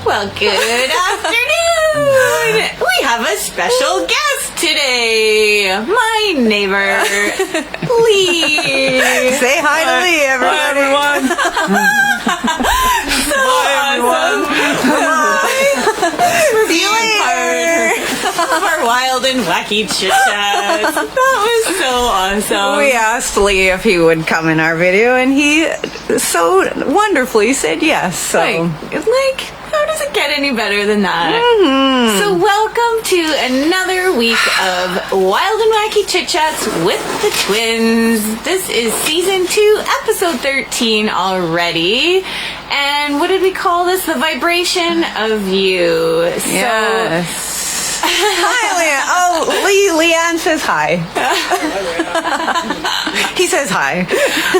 Well, good afternoon. We have a special guest today. My neighbor, Lee. Say hi to Lee, everybody. Hi, everyone. For being part of our wild and wacky chit chat. That was so awesome. We asked Lee if he would come in our video, and he so wonderfully said yes. So, how does it get any better than that? Mm-hmm. So welcome to another week of Wild and Wacky Chit Chats with the Twins. This is season 2, episode 13 already. And what did we call this? The vibration of you. yes. Hi, Leanne. Oh, Leanne says hi. He says hi.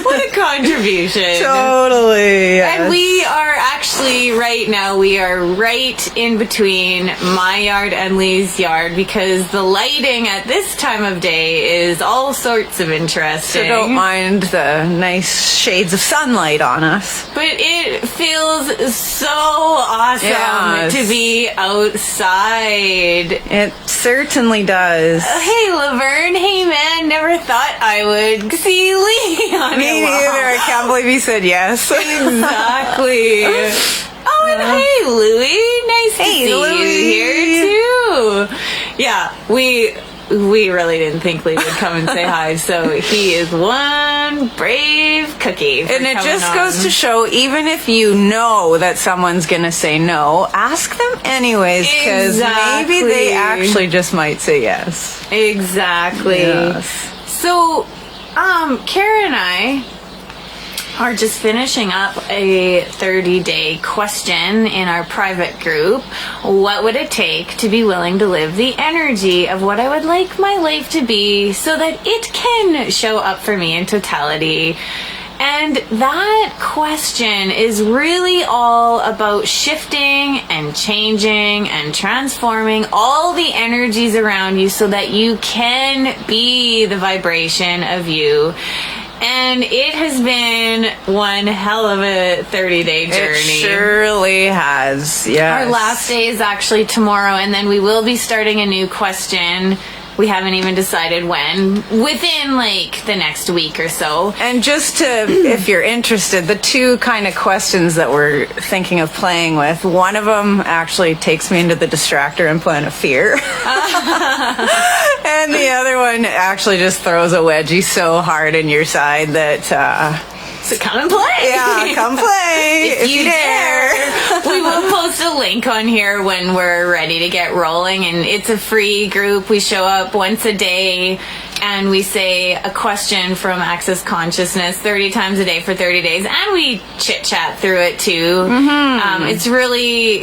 What a contribution. Totally. Yes. And we are actually, right now, we are right in between my yard and Lee's yard because the lighting at this time of day is all sorts of interesting. So don't mind the nice shades of sunlight on us. But it feels so awesome to be outside. It certainly does. Hey, Laverne. Hey, man. Never thought I would see Lee on Me your wall. neither. I can't believe he said yes. Exactly. Oh, and hey, Louie. Nice to see you here, too. Yeah, we really didn't think Lee would come and say hi, so he is one brave cookie. And it just goes to show, even if you know that someone's going to say no, ask them anyways, because maybe they actually just might say yes. Exactly. Yes. So, Kara and I are just finishing up a 30-day question in our private group. What would it take to be willing to live the energy of what I would like my life to be so that it can show up for me in totality? And that question is really all about shifting and changing and transforming all the energies around you so that you can be the vibration of you. And it has been one hell of a 30-day journey. It surely has, yes. Our last day is actually tomorrow, and then we will be starting a new question. We haven't even decided when. Within, the next week or so. And just to, if you're interested, the two kind of questions that we're thinking of playing with, one of them actually takes me into the distractor implant of fear. And the other one actually just throws a wedgie so hard in your side that... So come and play. Yeah, come play if you dare. We will post a link on here when we're ready to get rolling, and it's a free group. We show up once a day and we say a question from Access Consciousness 30 times a day for 30 days, and we chit chat through it too. Mm-hmm.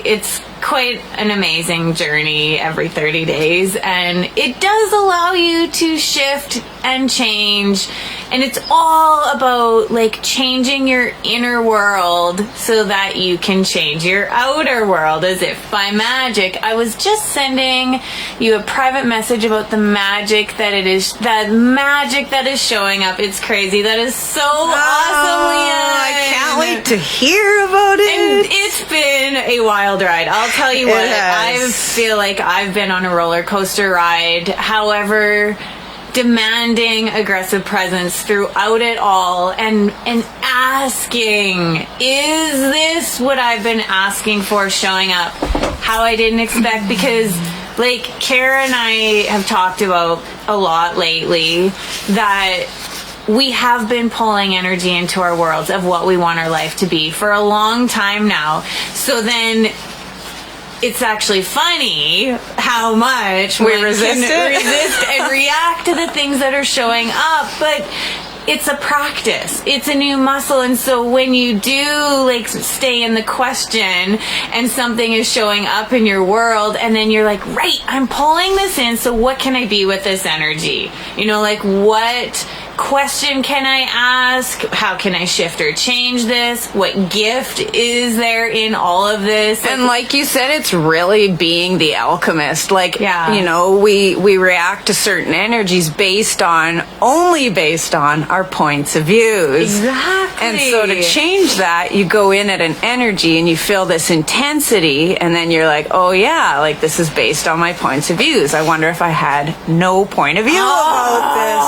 It's quite an amazing journey every 30 days, and it does allow you to shift and change, and it's all about changing your inner world so that you can change your outer world as if by magic. I was just sending you a private message about the magic that is showing up. It's crazy. That is so awesome, Leanne. I can't wait to hear about it. And it's been a wild ride. I'll tell you what, I feel like I've been on a roller coaster ride. However, demanding aggressive presence throughout it all, and asking, is this what I've been asking for showing up how I didn't expect? Because Kara and I have talked about a lot lately that we have been pulling energy into our worlds of what we want our life to be for a long time now. So then it's actually funny how much we resist and react to the things that are showing up, but it's a practice. It's a new muscle. And so when you do stay in the question and something is showing up in your world, and then you're right, I'm pulling this in, so what can I be with this energy? What question can I ask? How can I shift or change this? What gift is there in all of this? And like you said, it's really being the alchemist. Like, Yeah. you know, we react to certain energies only based on our points of views. Exactly. And so to change that, you go in at an energy and you feel this intensity, and then you're like, oh yeah, like this is based on my points of views. I wonder if I had no point of view about this.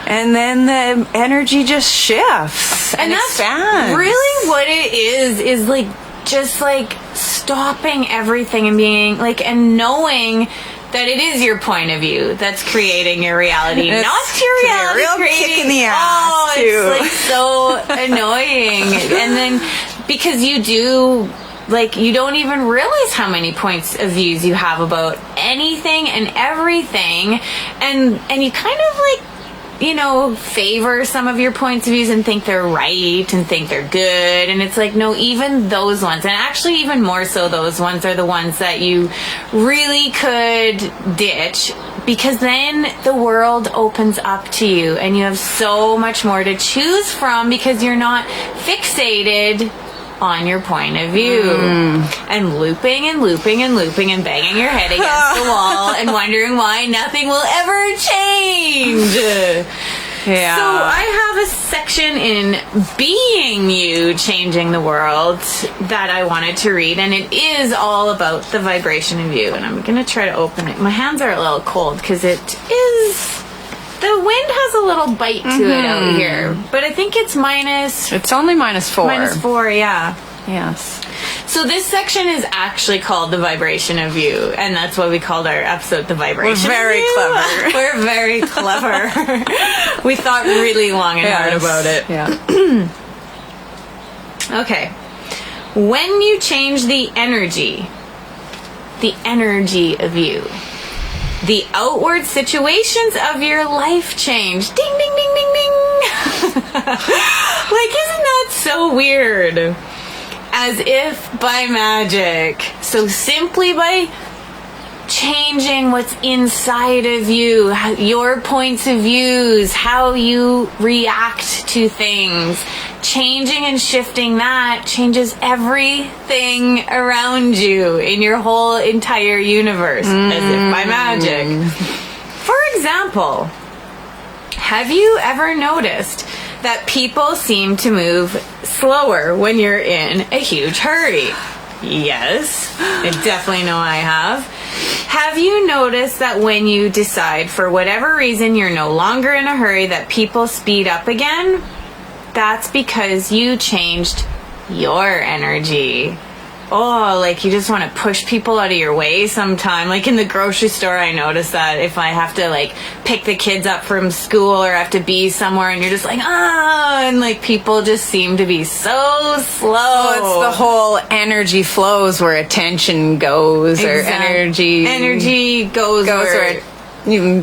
And then the energy just shifts and that's expands. really what it is like just like stopping everything and being like, and knowing that it is your point of view that's creating your reality, It's not your reality. a real creating, kick in the ass, oh, too. it's like so annoying. And then because you do, like, you don't even realize how many points of views you have about anything and everything, and you kind of like, you know, favor some of your points of views and think they're right and think they're good. And it's like, no, even those ones, and actually even more so those ones, are the ones that you really could ditch, because then the world opens up to you and you have so much more to choose from, because you're not fixated on your point of view and looping and looping and looping and banging your head against the wall and wondering why nothing will ever change. Yeah. So I have a section in Being You, Changing the World that I wanted to read, and it is all about the vibration of you. And I'm going to try to open it. My hands are a little cold because it is... The wind has a little bite to it out here, but I think it's It's only -4. -4, yeah. Yes. So this section is actually called The Vibration of You, and that's what we called our episode, The Vibration We're very of You. clever. We're very clever. We thought really long and hard about it. Yeah. Okay. When you change the energy of you, the outward situations of your life change. Ding, ding, ding, ding, ding. Like, isn't that so weird? As if by magic. So simply by changing what's inside of you, your points of views, how you react to things, changing and shifting that changes everything around you in your whole entire universe, as if by magic. For example, have you ever noticed that people seem to move slower when you're in a huge hurry? Yes, I definitely know I have. Have you noticed that when you decide for whatever reason you're no longer in a hurry, that people speed up again? That's because you changed your energy. Oh, like you just want to push people out of your way sometime. Like in the grocery store, I notice that if I have to like pick the kids up from school or have to be somewhere and you're just like, and like people just seem to be so slow. Oh, it's the whole energy flows where attention goes, or energy goes where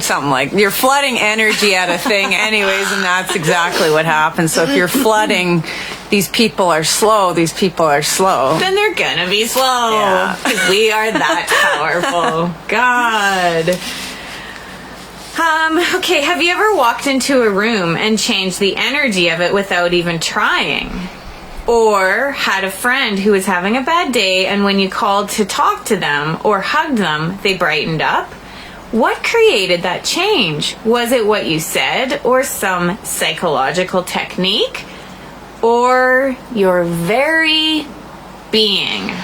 something like you're flooding energy at a thing anyways, and that's exactly what happens. So if you're flooding, these people are slow, then they're gonna be slow. Yeah. 'Cause we are that powerful. God. Okay, have you ever walked into a room and changed the energy of it without even trying? Or had a friend who was having a bad day, and when you called to talk to them or hugged them, they brightened up? What created that change? Was it what you said, or some psychological technique, or your very being?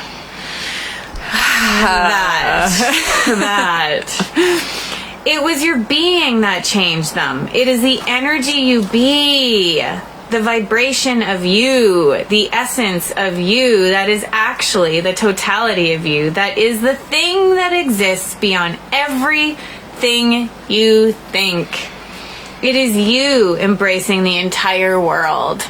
That. It was your being that changed them. It is the energy you be, the vibration of you, the essence of you, that is actually the totality of you, that is the thing that exists beyond everything you think. It is you embracing the entire world.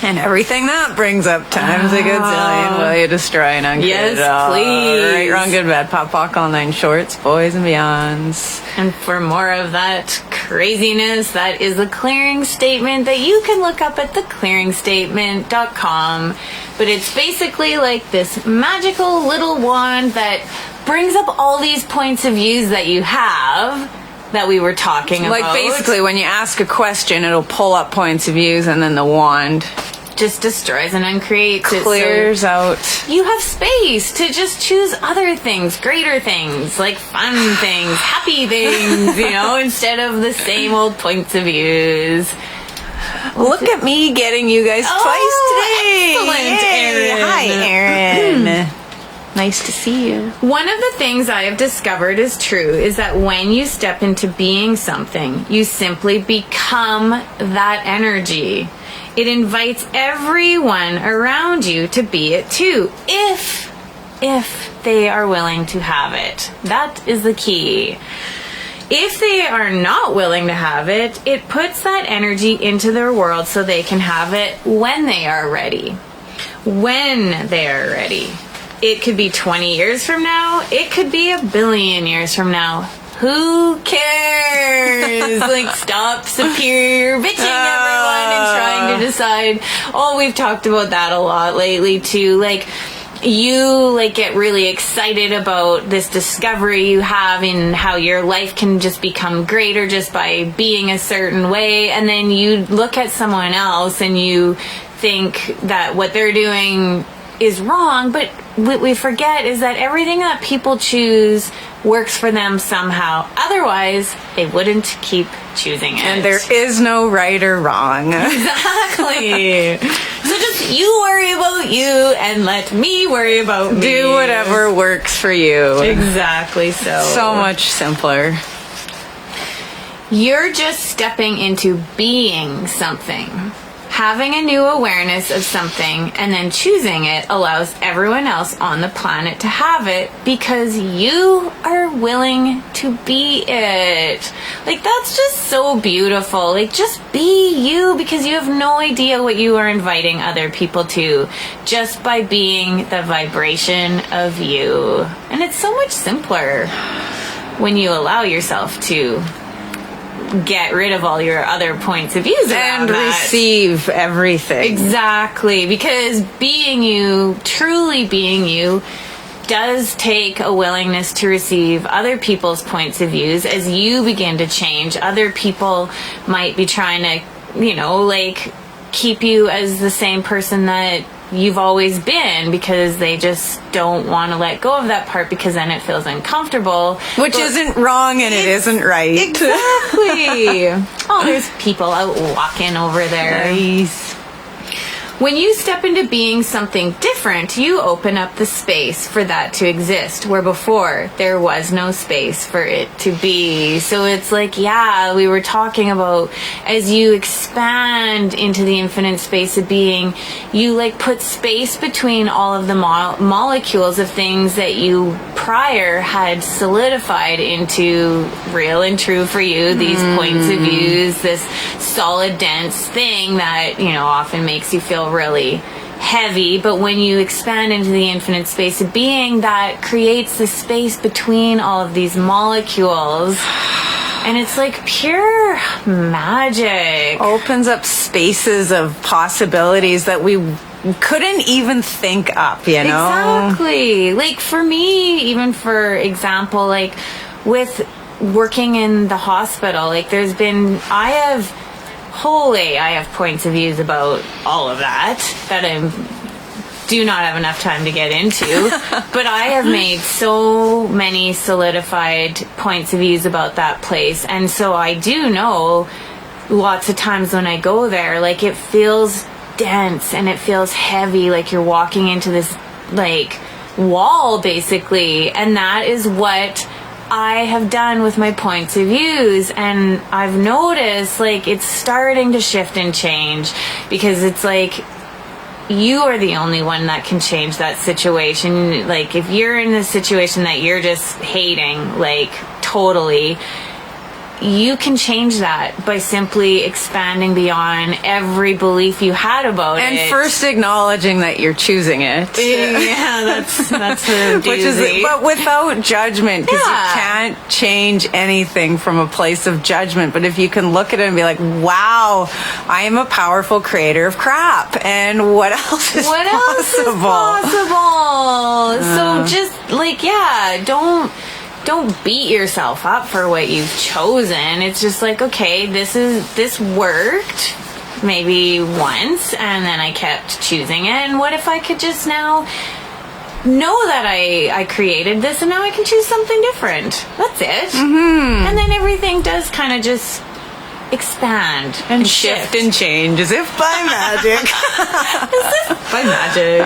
and everything that brings up times a gazillion. Will you destroy and uncreate Yes, it all? please. Right, wrong, good, bad, pop, pock, all nine shorts, boys and beyonds. And for more of that craziness, that is the clearing statement that you can look up at theclearingstatement.com. But it's basically like this magical little wand that brings up all these points of views that you have, that we were talking about. Like basically when you ask a question, it'll pull up points of views, and then the wand just destroys and uncreates it. clears out. You have space to just choose other things, greater things, like fun things, happy things, instead of the same old points of views. Look at me getting you guys twice today. Excellent, Yay. Erin. Hi, Erin. Nice to see you. One of the things I have discovered is true is that when you step into being something, you simply become that energy. It invites everyone around you to be it too, if they are willing to have it. That is the key. If they are not willing to have it, it puts that energy into their world so they can have it when they are ready. When they are ready. It could be 20 years from now. It could be 1 billion years from now. Who cares? Stop superior bitching everyone and trying to decide. Oh, we've talked about that a lot lately too. You get really excited about this discovery you have in how your life can just become greater just by being a certain way, and then you look at someone else and you think that what they're doing is wrong, but what we forget is that everything that people choose works for them somehow. Otherwise, they wouldn't keep choosing it. And there is no right or wrong. Exactly. So just you worry about you and let me worry about me. Do whatever works for you. Exactly so. So much simpler. You're just stepping into being something. Having a new awareness of something and then choosing it allows everyone else on the planet to have it because you are willing to be it. That's just so beautiful. Just be you because you have no idea what you are inviting other people to just by being the vibration of you. And it's so much simpler when you allow yourself to get rid of all your other points of views and that. Receive everything. Exactly, because being you, truly being you, does take a willingness to receive other people's points of views. As you begin to change, other people might be trying to, keep you as the same person that you've always been because they just don't want to let go of that part because then it feels uncomfortable. Which isn't wrong and it isn't right. Exactly. Oh, there's people out walking over there. Nice. When you step into being something different, you open up the space for that to exist, where before there was no space for it to be. So it's we were talking about as you expand into the infinite space of being, you put space between all of the molecules of things that you prior had solidified into real and true for you, these points of views, this solid, dense thing that, often makes you feel really heavy, but when you expand into the infinite space of being, that creates the space between all of these molecules, and it's pure magic. Opens up spaces of possibilities that we couldn't even think up, Exactly. For me, even for example, with working in the hospital, I have points of views about all of that I do not have enough time to get into, but I have made so many solidified points of views about that place, and so I do know lots of times when I go there, it feels dense and it feels heavy, you're walking into this wall basically, and that is what I have done with my points of views, and I've noticed it's starting to shift and change because it's you are the only one that can change that situation. If you're in a situation that you're just hating totally, you can change that by simply expanding beyond every belief you had about it. And first acknowledging that you're choosing it. Yeah, that's a doozy. But without judgment, because you can't change anything from a place of judgment. But if you can look at it and be wow, I am a powerful creator of crap. And what else is possible? So just don't don't beat yourself up for what you've chosen. It's just like, okay, this worked maybe once, and then I kept choosing it. And what if I could just now know that I created this, and now I can choose something different? That's it. Mm-hmm. And then everything does kind of just expand and shift and change as if by magic. By magic.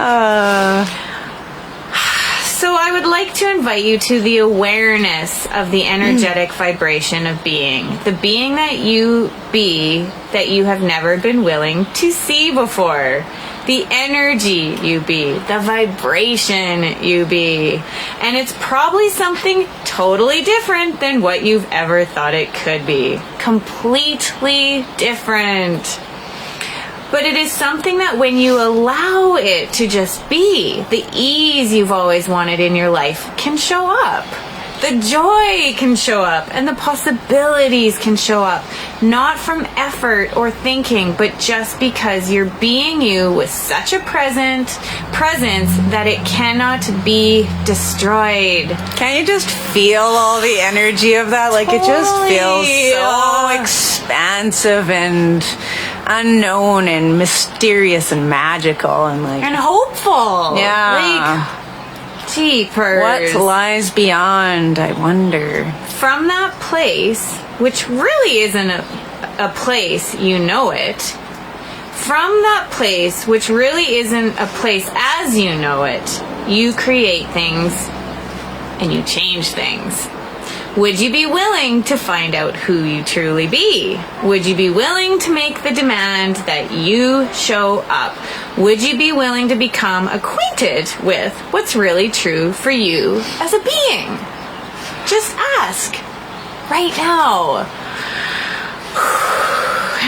So I would like to invite you to the awareness of the energetic vibration of being. The being that you be that you have never been willing to see before. The energy you be. The vibration you be. And it's probably something totally different than what you've ever thought it could be. Completely different. But it is something that when you allow it to just be, the ease you've always wanted in your life can show up. The joy can show up, and the possibilities can show up. Not from effort or thinking, but just because you're being you with such a presence that it cannot be destroyed. Can you just feel all the energy of that? Like, it just feels so expansive and unknown and mysterious and magical and like... and hopeful. Yeah. Like, jeepers. What lies beyond, I wonder. From that place, which really isn't a place, you know it. From that place, which really isn't a place as you know it, you create things and you change things. Would you be willing to find out who you truly be? Would you be willing to make the demand that you show up? Would you be willing to become acquainted with what's really true for you as a being? Just ask right now.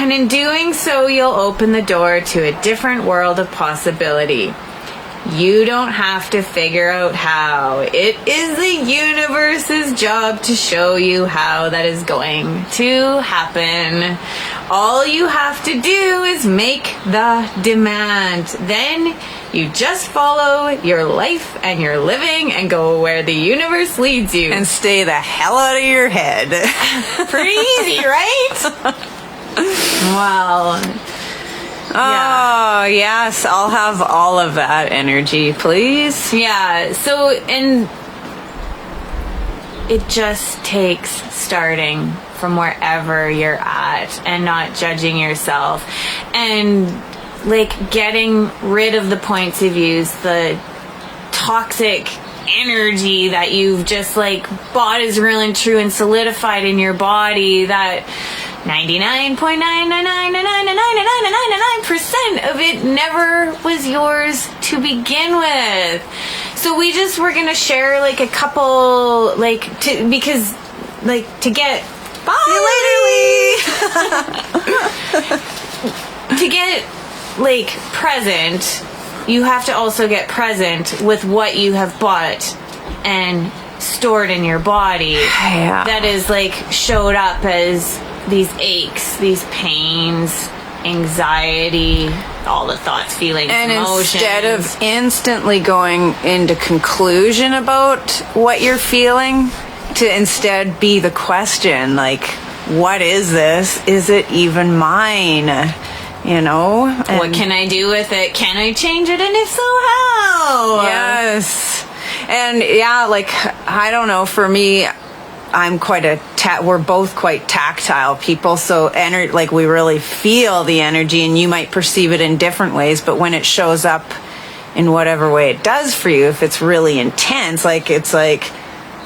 And in doing so, you'll open the door to a different world of possibility. You don't have to figure out how. It is the universe's job to show you how that is going to happen. All you have to do is make the demand. Then you just follow your life and your living and go where the universe leads you. And stay the hell out of your head. Pretty easy, right? Wow. Oh, yes. I'll have all of that energy, please. Yeah. So, and it just takes starting from wherever you're at and not judging yourself and like getting rid of the points of views, the toxic energy that you've just like bought is real and true and solidified in your body, that 99.9999999% of it never was yours to begin with. So we're gonna share like a couple, like, to get to get like present, you have to also get present with what you have bought and stored in your body. Yeah. That is like showed up as these aches, these pains, anxiety, all the thoughts, feelings, and emotions. Instead of instantly going into conclusion about what you're feeling, to instead be the question, like, what is this? Is it even mine? You know? And what can I do with it? Can I change it? And if so, how? Yes. And yeah, like, I don't know, for me, I'm quite we're both quite tactile people, so like we really feel the energy, and you might perceive it in different ways, but when it shows up in whatever way it does for you, if it's really intense, like, it's like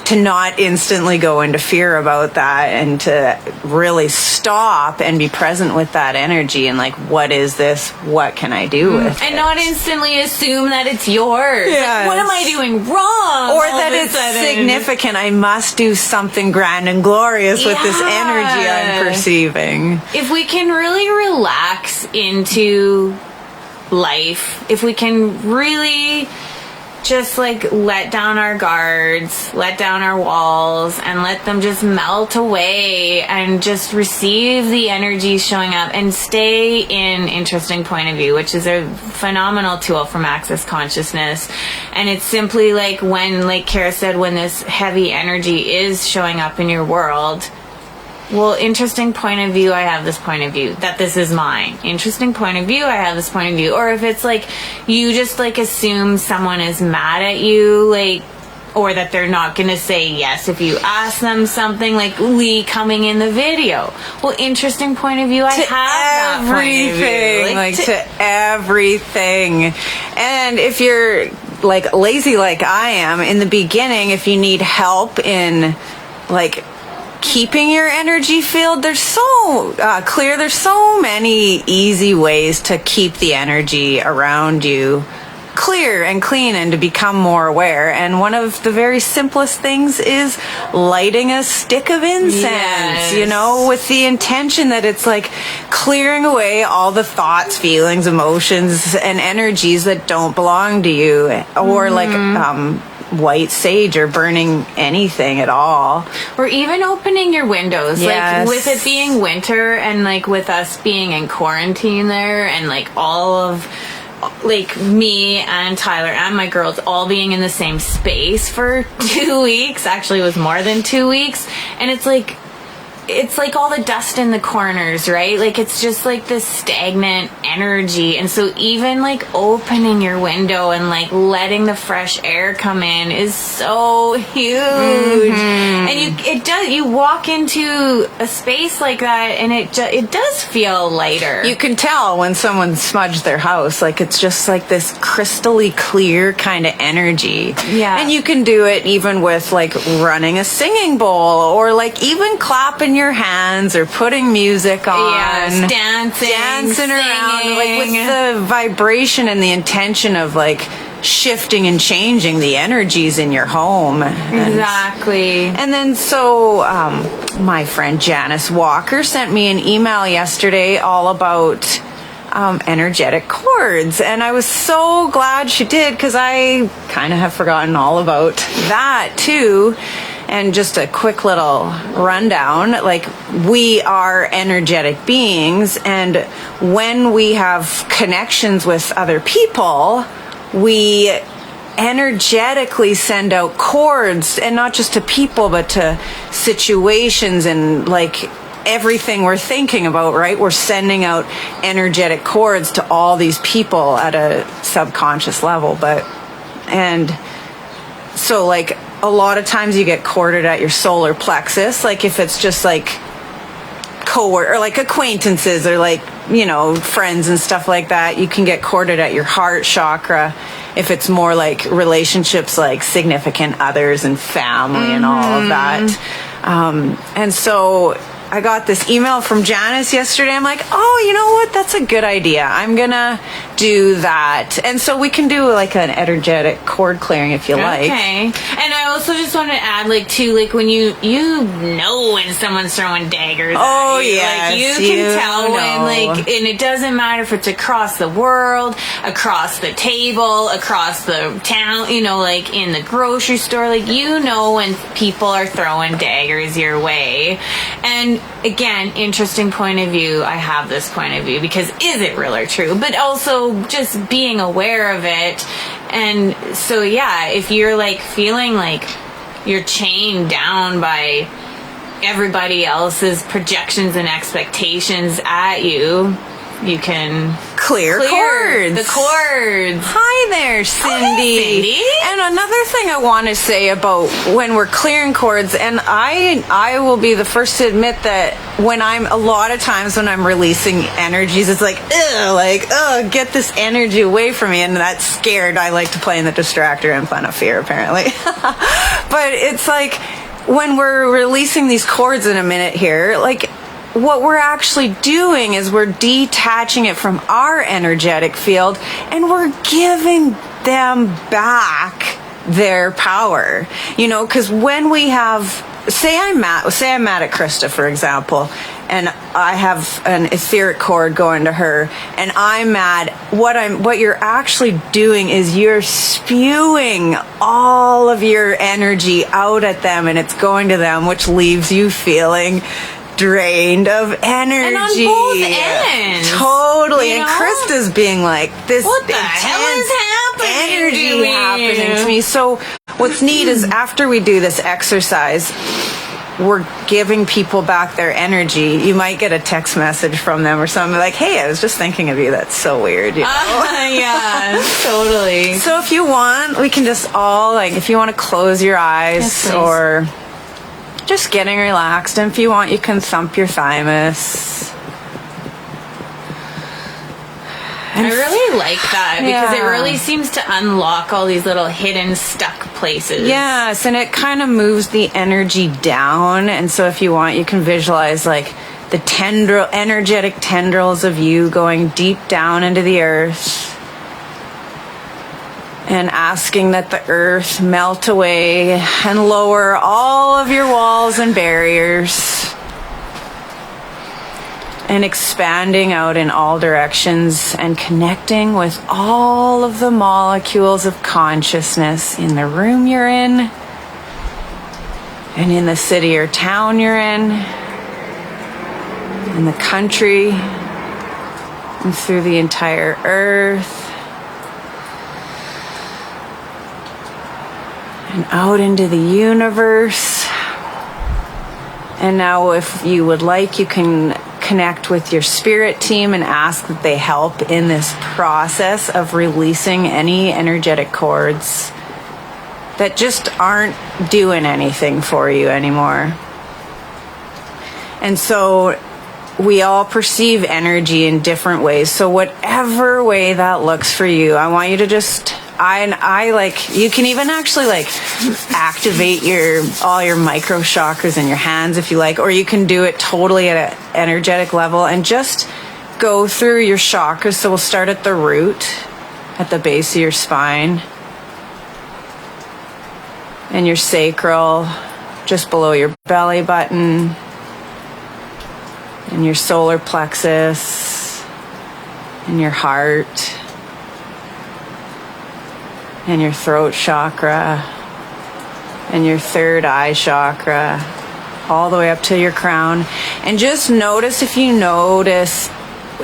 to not instantly go into fear about that and to really stop and be present with that energy and like, what is this? What can I do with it? And not instantly assume that it's yours. Yes. Like, what am I doing wrong? Or that it's significant. I must do something grand and glorious with this energy I'm perceiving. If we can really relax into life, if we can really just like let down our guards, let down our walls, and let them just melt away and just receive the energy showing up and stay in interesting point of view, which is a phenomenal tool from Access Consciousness. And it's simply like when, like Kara said, when this heavy energy is showing up in your world, well, interesting point of view, I have this point of view, that this is mine. Interesting point of view, I have this point of view. Or if it's like, you just like assume someone is mad at you, like, or that they're not going to say yes if you ask them something, like Lee coming in the video. Well, interesting point of view, I have that point of view. Like to everything. And if you're like lazy like I am, in the beginning, if you need help in like keeping your energy field, there's so clear, there's so many easy ways to keep the energy around you clear and clean and to become more aware. And one of the very simplest things is lighting a stick of incense, Yes. you know, with the intention that it's like clearing away all the thoughts, feelings, emotions, and energies that don't belong to you, or like white sage or burning anything at all. Or even opening your windows. Yes. Like with it being winter and like with us being in quarantine there and like all of like me and Tyler and my girls all being in the same space for 2 weeks. Actually, it was more than 2 weeks. And it's like all the dust in the corners, right? Like it's just like this stagnant energy. And so even like opening your window and like letting the fresh air come in is so huge. And you walk into a space like that and it does feel lighter. You can tell when someone smudged their house, like it's just like this crystally clear kind of energy. Yeah. And you can do it even with like running a singing bowl or like even clapping your hands or putting music on. Yes, dancing around, like with singing. the vibration and the intention of like shifting and changing the energies in your home. Exactly. And then so my friend Janice Walker sent me an email yesterday all about energetic chords, and I was so glad she did because I kind of have forgotten all about that too. And just a quick little rundown, like we are energetic beings, and when we have connections with other people, we energetically send out chords, and not just to people but to situations and like everything we're thinking about, right? We're sending out energetic chords to all these people at a subconscious level. And so like a lot of times you get chorded at your solar plexus, like if it's just like or like acquaintances or like, you know, friends and stuff like that, you can get chorded at your heart chakra. If it's more like relationships, like significant others and family and all of that. And so I got this email from Janice yesterday. I'm like, oh, you know what? That's a good idea. I'm going to do that. And so we can do like an energetic chord clearing if you like. Okay. And I also just want to add, like, too, like when you know when someone's throwing daggers Oh, at you. yes, Like, you can tell know. when, like, and it doesn't matter if it's across the world, across the table, across the town, you know, like in the grocery store. Like, you know when people are throwing daggers your way. And again, interesting point of view. I have this point of view because is it real or true? But also just being aware of it. And so, yeah, if you're like feeling like you're chained down by everybody else's projections and expectations at you, you can Clear chords. the chords. Hi there, Cindy. Hi, Cindy. And another thing I want to say about when we're clearing chords, and I will be the first to admit that when a lot of times when I'm releasing energies, it's like, get this energy away from me, and that's scared. I like to play in the distractor and Planet of Fear, apparently. But it's like, when we're releasing these chords in a minute here, like, what we're actually doing is we're detaching it from our energetic field and we're giving them back their power. You know, because when we have, say I'm mad at Krista, for example, and I have an etheric cord going to her, and I'm mad. What you're actually doing is you're spewing all of your energy out at them, and it's going to them, which leaves you feeling drained of energy. And on both ends. Totally. You And know? Krista's being like, this What the hell is happening energy to me? happening to me. So what's neat is after we do this exercise, we're giving people back their energy. You might get a text message from them or something like, hey, I was just thinking of you. That's so weird. You know? Yeah, totally. So if you want, we can just all, like, if you want to close your eyes, Yes, please. or just getting relaxed. And if you want, you can thump your thymus. I really like that because Yeah. it really seems to unlock all these little hidden stuck places. Yes, and it kind of moves the energy down. And so if you want, you can visualize like the energetic tendrils of you going deep down into the earth and asking that the earth melt away and lower all of your walls and barriers and expanding out in all directions and connecting with all of the molecules of consciousness in the room you're in and in the city or town you're in the country, and through the entire earth, and out into the universe. And now if you would like, you can connect with your spirit team and ask that they help in this process of releasing any energetic cords that just aren't doing anything for you anymore. And so we all perceive energy in different ways. So whatever way that looks for you, I want you to just, I like, you can even actually like activate all your micro chakras in your hands if you like, or you can do it totally at an energetic level and just go through your chakras. So we'll start at the root, at the base of your spine, and your sacral, just below your belly button, and your solar plexus, and your heart, and your throat chakra, and your third eye chakra, all the way up to your crown. And just notice, if you notice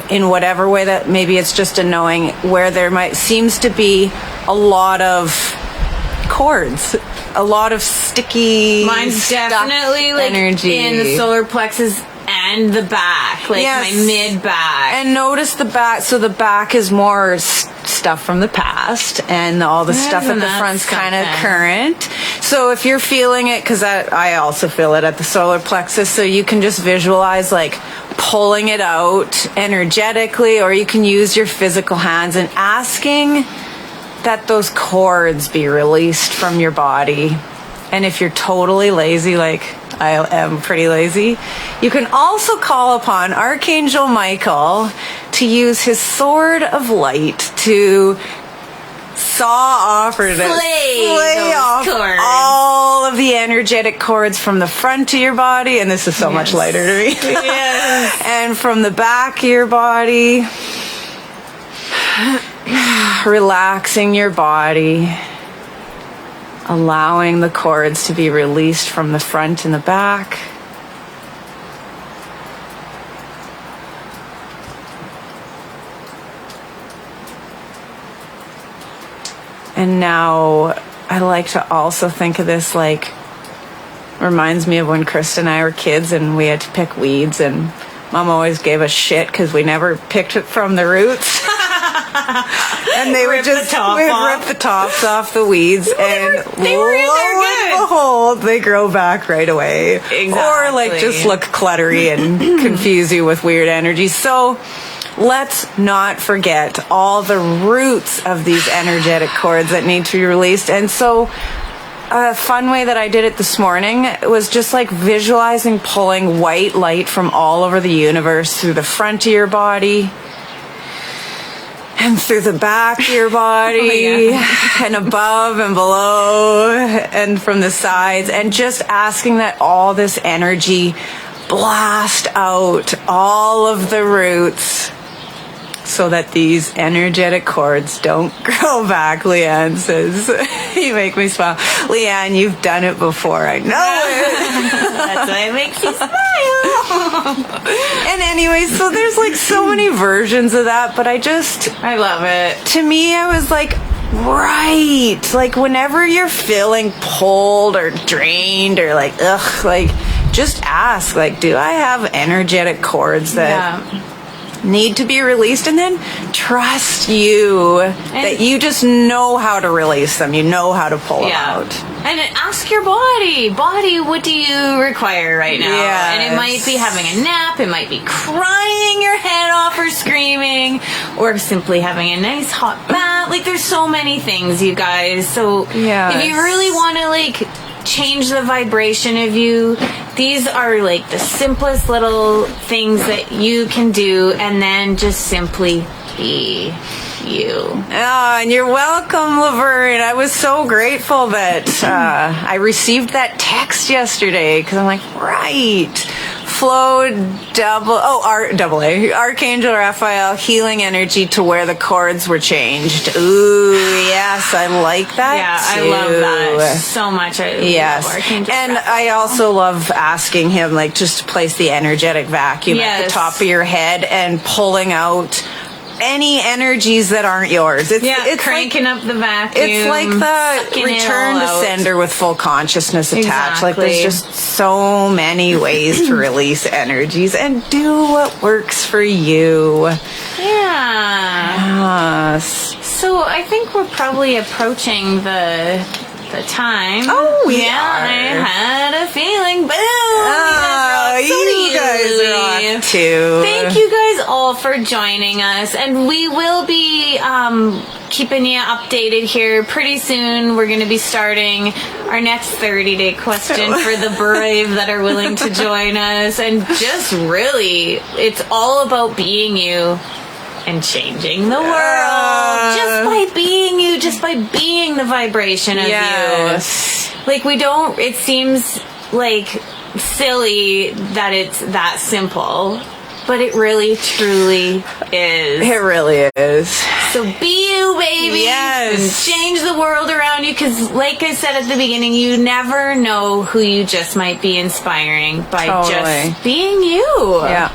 in whatever way that, maybe it's just a knowing, where there seems to be a lot of cords, a lot of sticky, Mine's definitely like energy in the solar plexus and the back, like Yes. my mid back. And notice the back. So the back is more stuff from the past, and all the stuff at the front's kind of current. So if you're feeling it, because I also feel it at the solar plexus, so you can just visualize like pulling it out energetically, or you can use your physical hands and asking that those cords be released from your body. And if you're totally lazy, like I am pretty lazy, you can also call upon Archangel Michael to use his sword of light to saw off, or to slay off cords. all of the energetic cords from the front of your body. And this is so much lighter to me. Yes. And from the back of your body, relaxing your body, allowing the cords to be released from the front and the back. And now I like to also think of this like, reminds me of when Krista and I were kids and we had to pick weeds, and Mom always gave us shit because we never picked it from the roots. And they would just rip the tops off the weeds, and they were in there lo and behold, they grow back right away. Exactly. Or like just look cluttery and confuse you with weird energy. So let's not forget all the roots of these energetic cords that need to be released. And so a fun way that I did it this morning was just like visualizing pulling white light from all over the universe through the front of your body, and through the back of your body, and above and below, and from the sides, and just asking that all this energy blast out all of the roots so that these energetic cords don't grow back, Leanne says. You make me smile. Leanne, you've done it before. I know it. That's why it makes you smile. And anyway, so there's like so many versions of that, but I love it. to me, I was like, right. Like whenever you're feeling pulled or drained or like, ugh, like just ask, like, do I have energetic cords that need to be released? And then trust that you just know how to release them. You know how to pull them out. And ask your body, what do you require right now? Yes. And it might be having a nap, it might be crying your head off or screaming, or simply having a nice hot bath. Like there's so many things, you guys. So if you really want to like change the vibration of you, these are like the simplest little things that you can do, and then just simply be you. Oh, and you're welcome, Laverne. I was so grateful that I received that text yesterday, because I'm like, right. Flow double A, Archangel Raphael, healing energy to where the cords were changed. Ooh, yes, I like that. Yeah, too. I love that so much. I love Archangel and Raphael. I also love asking him, like, just to place the energetic vacuum at the top of your head and pulling out any energies that aren't yours. It's cranking up the vacuum. It's like the return to sender with full consciousness attached. Like there's just so many ways to release energies and do what works for you. Yeah. Yes. So I think we're probably approaching the time. Oh, we yeah, are. I had a feeling. Boom! You guys are on too. Thank you guys all for joining us, and we will be keeping you updated here pretty soon. We're going to be starting our next 30-day question for the brave that are willing to join us, and just really, it's all about being you and changing the world just by being you, just by being the vibration of you. Like it seems like silly that it's that simple, but it really truly is. It really is. So be you, baby. Yes. And change the world around you, because like I said at the beginning, you never know who you just might be inspiring by just being you. Yeah.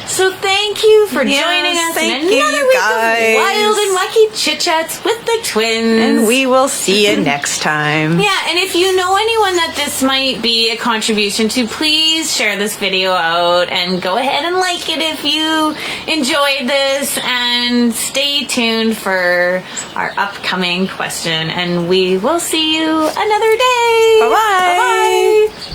So thank you for joining us thank in you, another you week guys. of Wild and Wacky Chit Chats with the twins. And we will see you next time. Yeah, and if you know anyone that this might be a contribution to, please share this video out and go ahead and like it if you enjoyed this, and stay tuned for our upcoming question, and we will see you another day. Bye-bye. Bye-bye.